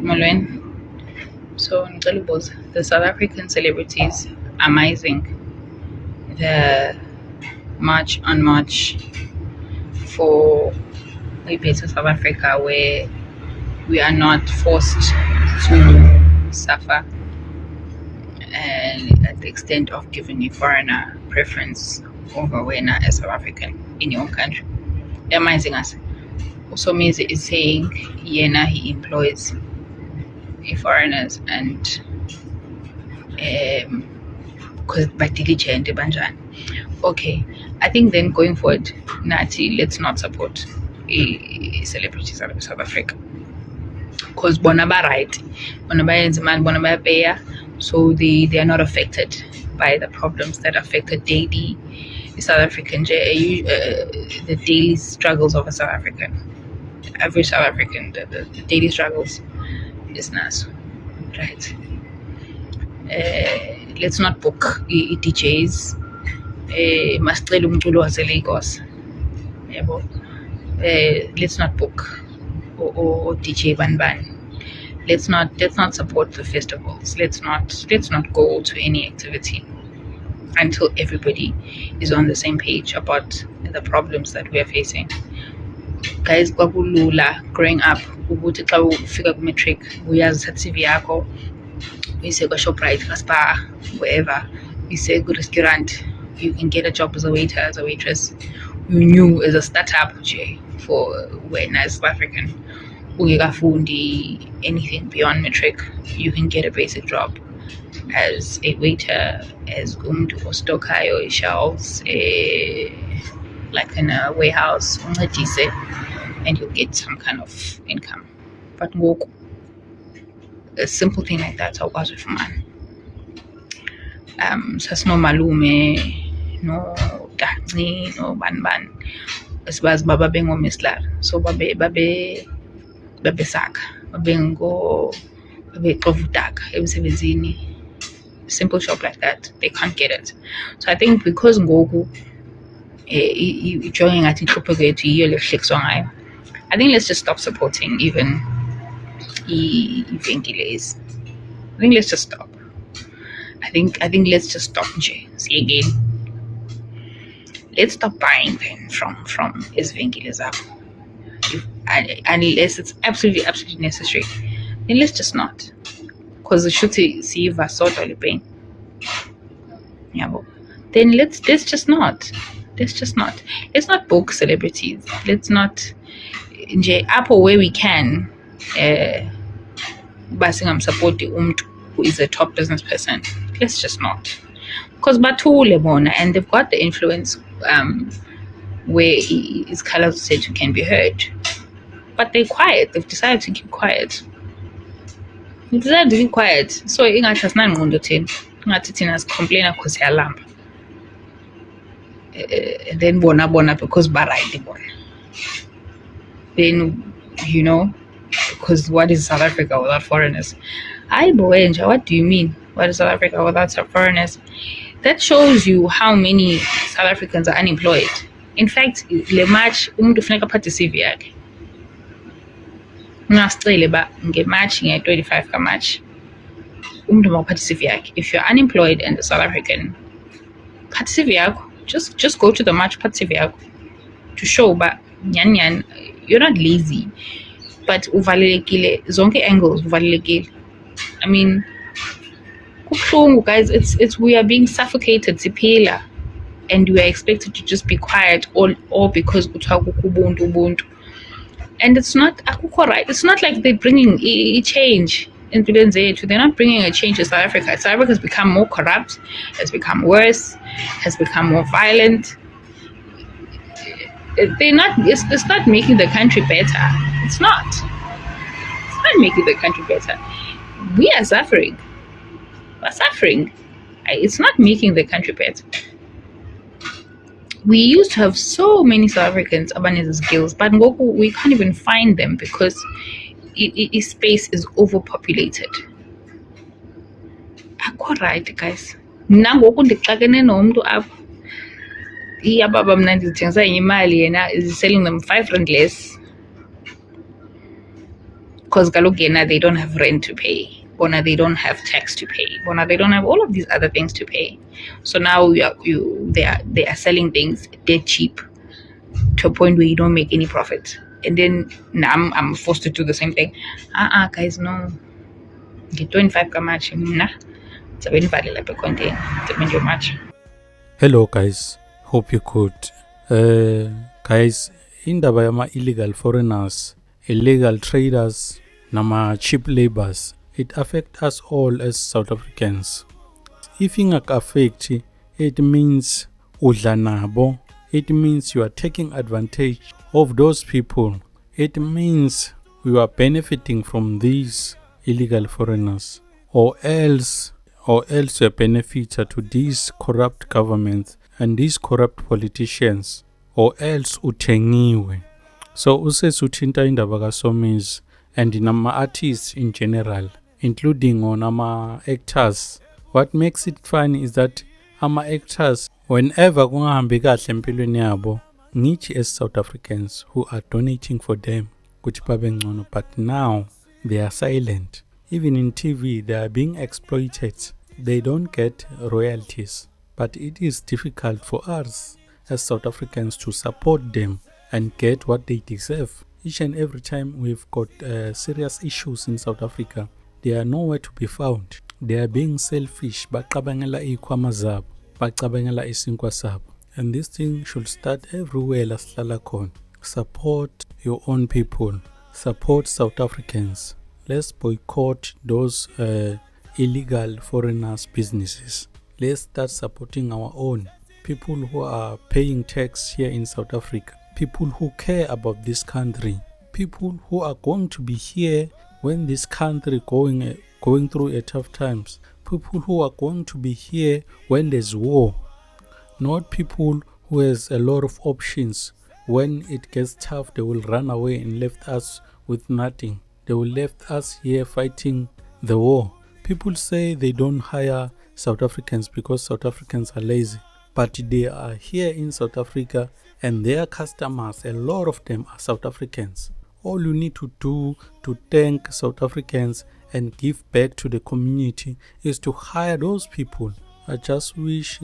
Molweni. So the South African celebrities amazing. The march for a better South Africa where we are not forced to suffer and at the extent of giving a foreigner preference over when a South African in your own country. They're amazing us. Also means it is saying Yena he employs foreigners and because by diligent banjani. Okay, I think then going forward, Nati, let's not support celebrities out of South Africa because bonaba right, bonaba man, bonaba beya, so they are not affected by the problems that affected daily South African, the daily struggles of a South African, average South African, the daily struggles is nice, right? Let's not book DJs. Masicela umculo wase Lagos. Yebo. Let's not book or DJ Banban. Let's not support the festivals. Let's not go to any activity until everybody is on the same page about the problems that we are facing. Guys, kwakulula growing up ukuthi xa ufika ku-matric uyazi CV yakho uyise kwa-Shoprite, ka-Spar, wherever, uyise ku-restaurant, you can get a job as a waiter, as a waitress. You knew as a startup for when as South African ungekafundi anything beyond matric, you can get a basic job as a waiter, as umuntu ostockayo shelves, like in a warehouse, and you'll get some kind of income. But a simple thing like that, awukwazi uyifumana. Sasino malume, no Daci, no Banban, esibazi baba bengomislar, so babe saka, babe xovudaka emsebenzini. Simple shop like that, they can't get it. So I think because ngoku joining at I think let's just stop supporting even delays. I think let's just stop. I think let's just stop. See again. Let's stop buying then from Isvengiles up. Unless it's absolutely necessary, then let's just not. Because the should see if I saw the pain. Yeah, then let's just not. Let's not book celebrities. Let's not Apple where we can basing supporting who is a top business person. Let's just not. Because Bathule bona, and they've got the influence where his colors said can be heard. But they're quiet. They've decided to keep quiet. They decided to be quiet. So ingathi asinangqondo thina. Ingathi thina sicomplaina because siyalamba. Then bona because barayidi bona. Then because what is South Africa without foreigners? What do you mean? What is South Africa without foreigners? That shows you how many South Africans are unemployed. In fact, le march umuntu ufuneka aphathe CV yakhe. Ngasicele ba nge-March nge-25 ka-March umuntu makaphathe CV yakhe. If you're unemployed and a South African, phathe CV yakho. Just go to the march, phathe CV yakho to show ba nyan you're not lazy, but uvalelekile zonke angles uvalelekile. I mean, guys, it's we are being suffocated siphila, and we are expected to just be quiet all because ubuntu. And it's not right. It's not like they're bringing a change in zethu. They're not bringing a change to South Africa. South Africa has become more corrupt, has become worse, has become more violent. It's not making the country better. It's not making the country better. We are suffering. We're suffering. It's not making the country better. We used to have so many South Africans abanezi skills, but we can't even find them because space is overpopulated. Akho right, guys. Mna ngoku ndixakene nomntu apha. Iyababa mna ndizithengisa imali yena is selling them 5 rand less. because Galogena, they don't have rent to pay. Bona, they don't have tax to pay. Bona, they don't have all of these other things to pay. So now they are selling things dead cheap to a point where you don't make any profit. And then now I'm forced to do the same thing. Guys, no. Get 25 kamachi. Nah. It's a very valid like a content. It's a much. Hello guys, hope you good. Guys, indaba yama illegal foreigners, illegal traders, nama cheap laborers, it affects us all as South Africans. If it affect, it means udla nabo. It means you are taking advantage of those people. It means you are benefiting from these illegal foreigners, or else you are benefited to these corrupt governments and these corrupt politicians, or else uthengiwe. So usesuthinta indaba kaSomizi and nama artists in general, including nama actors. What makes it funny is that ama actors, whenever kungahambi kahle empilweni yabo, ngithi as South Africans who are donating for them kuthi babe ngcono, but now they are silent. Even in TV, they are being exploited. They don't get royalties. But it is difficult for us as South Africans to support them and get what they deserve. Each and every time we've got serious issues in South Africa, they are nowhere to be found. They are being selfish. Baqabangela ikhwama zabo, baqabangela isinkwa sabo. And this thing should start everywhere la sihlala khona. Support your own people. Support South Africans. Let's boycott those illegal foreigners' businesses. Let's start supporting our own people who are paying tax here in South Africa. People who care about this country. People who are going to be here when this country going through a tough times. People who are going to be here when there's war. Not people who has a lot of options. When it gets tough, they will run away and left us with nothing. They will left us here fighting the war. People say they don't hire South Africans because South Africans are lazy. But they are here in South Africa and their customers, a lot of them are South Africans. All you need to do to thank South Africans and give back to the community is to hire those people. I just wish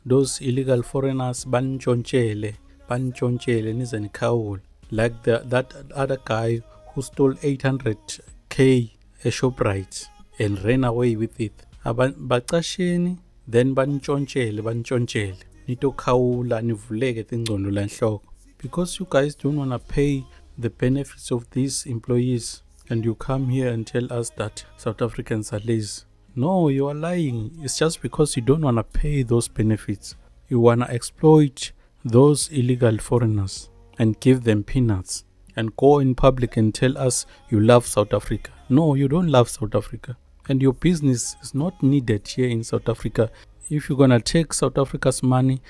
those illegal foreigners banchontshele nize nikhawule. Like that other guy who stole 800k a Shoprite and ran away with it. Bacasheni, then banchontshele. Nito khawula nivuleke tingcondo la nhloko. Because you guys don't want to pay the benefits of these employees and you come here and tell us that South Africans are lazy. No, you are lying. It's just because you don't want to pay those benefits. You want to exploit those illegal foreigners and give them peanuts and go in public and tell us you love South Africa. No, you don't love South Africa. And your business is not needed here in South Africa. If you're going to take South Africa's money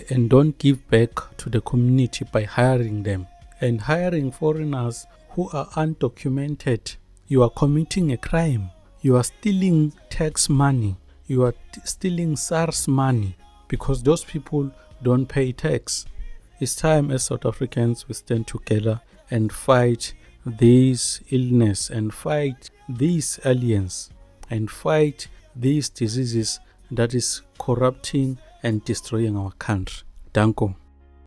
and don't give back to the community by hiring them and hiring foreigners who are undocumented, you are committing a crime. You are stealing tax money. You are stealing SARS money because those people don't pay tax. It's time as South Africans we stand together and fight this illness and fight these aliens and fight these diseases that is corrupting and destroying our country. Danko.